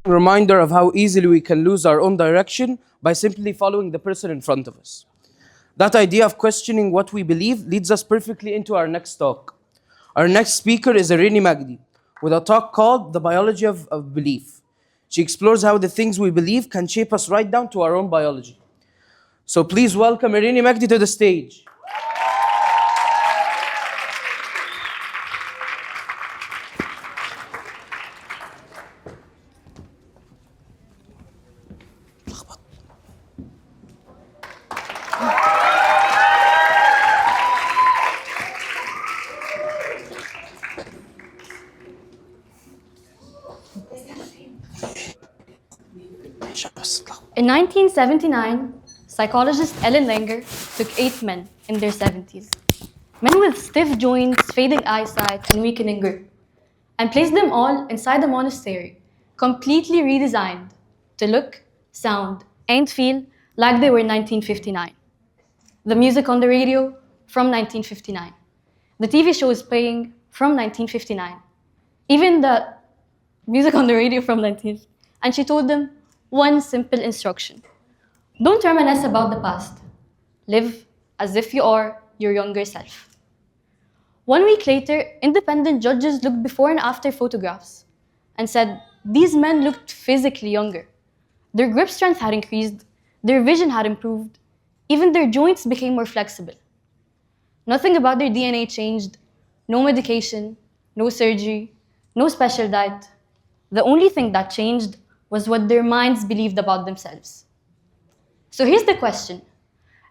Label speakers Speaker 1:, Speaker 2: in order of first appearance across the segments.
Speaker 1: reminder of how easily we can lose our own direction by simply following the person in front of us. That idea of questioning what we believe leads us perfectly into our next talk. Our next speaker is Ireeny Magdy, with a talk called The Biology of Belief. She explores how the things we believe can shape us right down to our own biology. So please welcome Ireeny Magdy to the stage.
Speaker 2: In 1979, psychologist Ellen Langer took 8 men in their 70s, men with stiff joints, fading eyesight, and weakening grip, and placed them all inside a monastery, completely redesigned to look, sound, and feel like they were 1959. The music on the radio from 1959. The TV shows playing from 1959. Even the music on the radio from 19. And she told them one simple instruction. Don't reminisce about the past. Live as if you are your younger self. 1 week later, independent judges looked before and after photographs and said these men looked physically younger. Their grip strength had increased, their vision had improved, even their joints became more flexible. Nothing about their DNA changed, no medication, no surgery, no special diet. The only thing that changed was what their minds believed about themselves. So here's the question.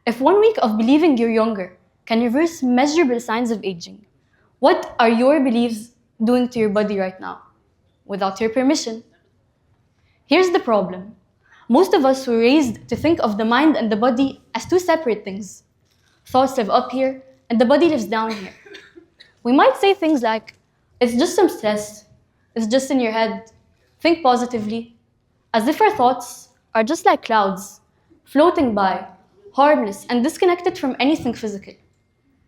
Speaker 2: If 1 week of believing you're younger can reverse measurable signs of aging, what are your beliefs doing to your body right now, without your permission? Here's the problem. Most of us were raised to think of the mind and the body as two separate things. Thoughts live up here, and the body lives down here. We might say things like, it's just some stress, it's just in your head, think positively, as if our thoughts are just like clouds, floating by, harmless and disconnected from anything physical.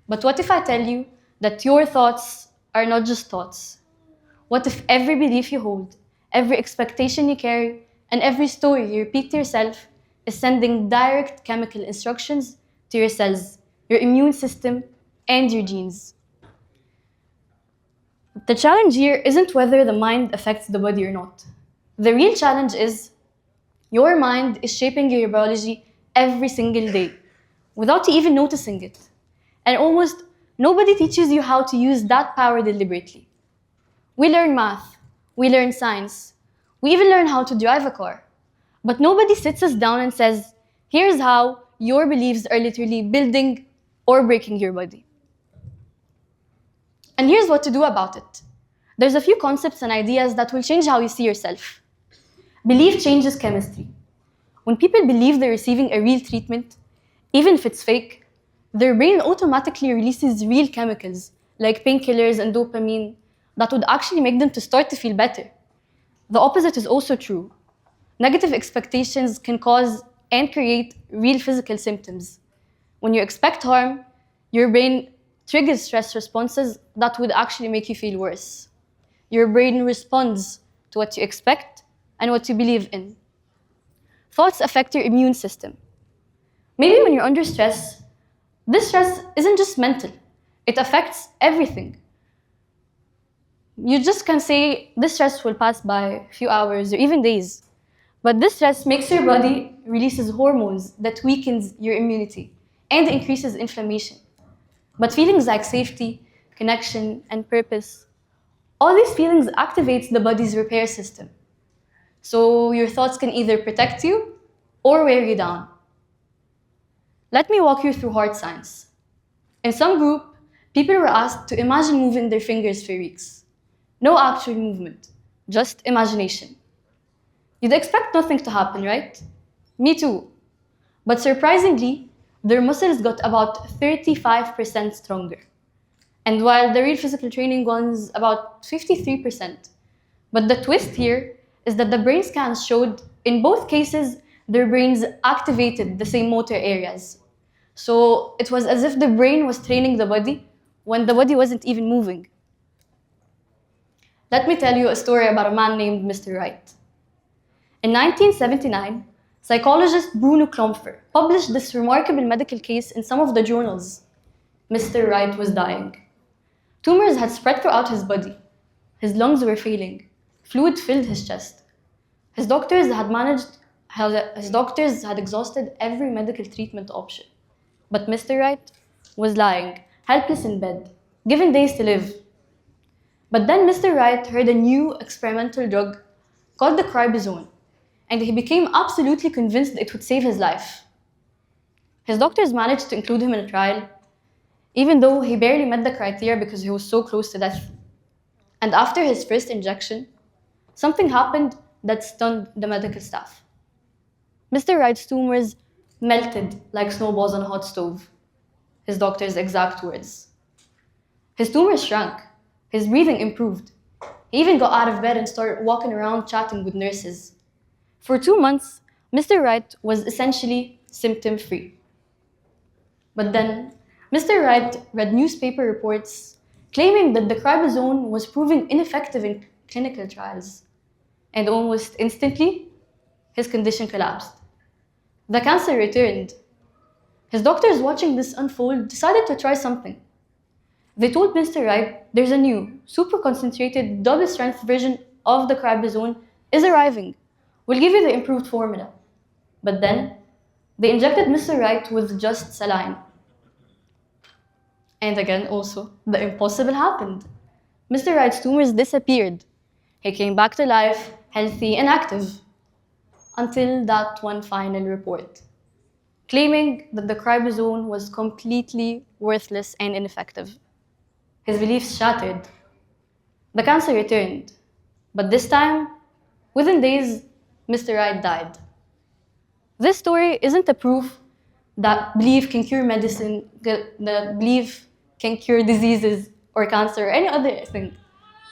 Speaker 2: But what if I tell you that your thoughts are not just thoughts? What if every belief you hold, every expectation you carry, and every story you repeat to yourself is sending direct chemical instructions to your cells, your immune system, and your genes? The challenge here isn't whether the mind affects the body or not. The real challenge is your mind is shaping your biology every single day without you even noticing it. And almost nobody teaches you how to use that power deliberately. We learn math, we learn science, we even learn how to drive a car. But nobody sits us down and says, here's how your beliefs are literally building or breaking your body. And here's what to do about it. There's a few concepts and ideas that will change how you see yourself. Belief changes chemistry. When people believe they're receiving a real treatment, even if it's fake, their brain automatically releases real chemicals like painkillers and dopamine that would actually make them to start to feel better. The opposite is also true. Negative expectations can cause and create real physical symptoms. When you expect harm, your brain triggers stress responses that would actually make you feel worse. Your brain responds to what you expect and what you believe in. Thoughts affect your immune system. Maybe when you're under stress, this stress isn't just mental. It affects everything. You just can say this stress will pass by a few hours or even days. But this stress makes your body releases hormones that weakens your immunity and increases inflammation. But feelings like safety, connection, and purpose, all these feelings activate the body's repair system. So your thoughts can either protect you or wear you down. Let me walk you through hard science. In some group, people were asked to imagine moving their fingers for weeks. No actual movement, just imagination. You'd expect nothing to happen, right? Me too. But surprisingly, their muscles got about 35% stronger. And while the real physical training ones about 53%. But the twist here is that the brain scans showed in both cases their brains activated the same motor areas. So it was as if the brain was training the body when the body wasn't even moving. Let me tell you a story about a man named Mr. Wright. In 1979, psychologist Bruno Klomfer published this remarkable medical case in some of the journals. Mr. Wright was dying. Tumors had spread throughout his body. His lungs were failing. Fluid filled his chest. His doctors had exhausted every medical treatment option. But Mr. Wright was lying, helpless in bed, given days to live. But then Mr. Wright heard a new experimental drug called the cribazone, and he became absolutely convinced it would save his life. His doctors managed to include him in a trial, even though he barely met the criteria because he was so close to death. And after his first injection, something happened that stunned the medical staff. Mr. Wright's tumors melted like snowballs on a hot stove, his doctor's exact words. His tumors shrank, his breathing improved. He even got out of bed and started walking around chatting with nurses. For 2 months, Mr. Wright was essentially symptom-free. But then, Mr. Wright read newspaper reports claiming that the cribazone was proving ineffective in clinical trials. And almost instantly, his condition collapsed. The cancer returned. His doctors watching this unfold decided to try something. They told Mr. Wright there's a new, super concentrated, double-strength version of the cribazone is arriving. We'll give you the improved formula. But then, they injected Mr. Wright with just saline. And again, also, the impossible happened. Mr. Wright's tumors disappeared. He came back to life, healthy and active. Until that one final report, claiming that the cribazone was completely worthless and ineffective. His beliefs shattered. The cancer returned. But this time, within days, Mr. Wright died. This story isn't a proof that belief can cure medicine, that belief can cure diseases or cancer or any other thing.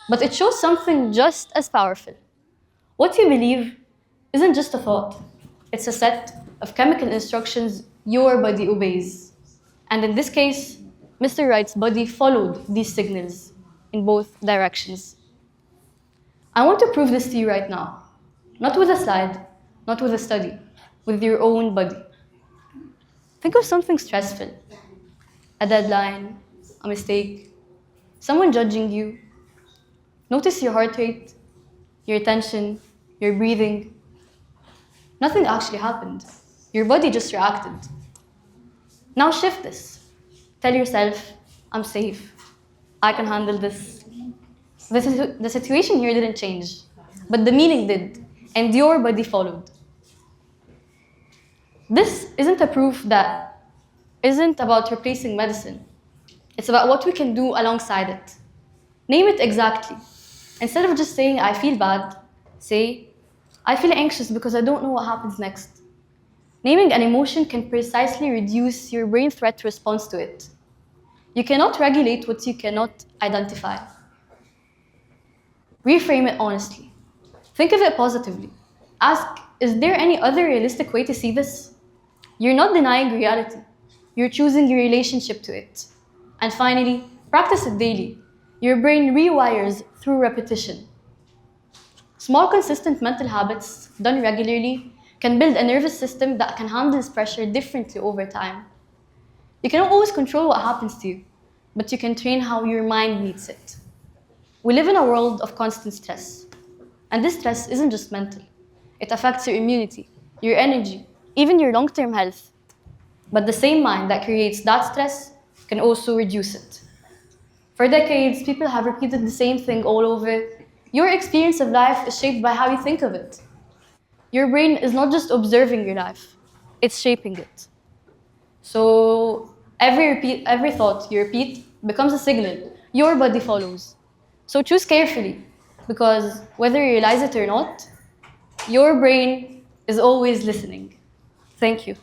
Speaker 2: But it shows something just as powerful. What you believe isn't just a thought. It's a set of chemical instructions your body obeys. And in this case, Mr. Wright's body followed these signals in both directions. I want to prove this to you right now. Not with a slide, not with a study, with your own body. Think of something stressful. A deadline, a mistake, someone judging you. Notice your heart rate, your tension, your breathing. Nothing actually happened. Your body just reacted. Now shift this. Tell yourself, I'm safe. I can handle this. The situation here didn't change, but the meaning did, and your body followed. This isn't a proof that isn't about replacing medicine. It's about what we can do alongside it. Name it exactly. Instead of just saying, I feel bad, say, I feel anxious because I don't know what happens next. Naming an emotion can precisely reduce your brain threat response to it. You cannot regulate what you cannot identify. Reframe it honestly. Think of it positively. Ask, is there any other realistic way to see this? You're not denying reality. You're choosing your relationship to it. And finally, practice it daily. Your brain rewires through repetition. Small, consistent mental habits done regularly can build a nervous system that can handle this pressure differently over time. You cannot always control what happens to you, but you can train how your mind meets it. We live in a world of constant stress. And this stress isn't just mental. It affects your immunity, your energy, even your long-term health. But the same mind that creates that stress can also reduce it. For decades, people have repeated the same thing all over. Your experience of life is shaped by how you think of it. Your brain is not just observing your life, it's shaping it. So every thought you repeat becomes a signal your body follows. So choose carefully, because whether you realize it or not, your brain is always listening. Thank you.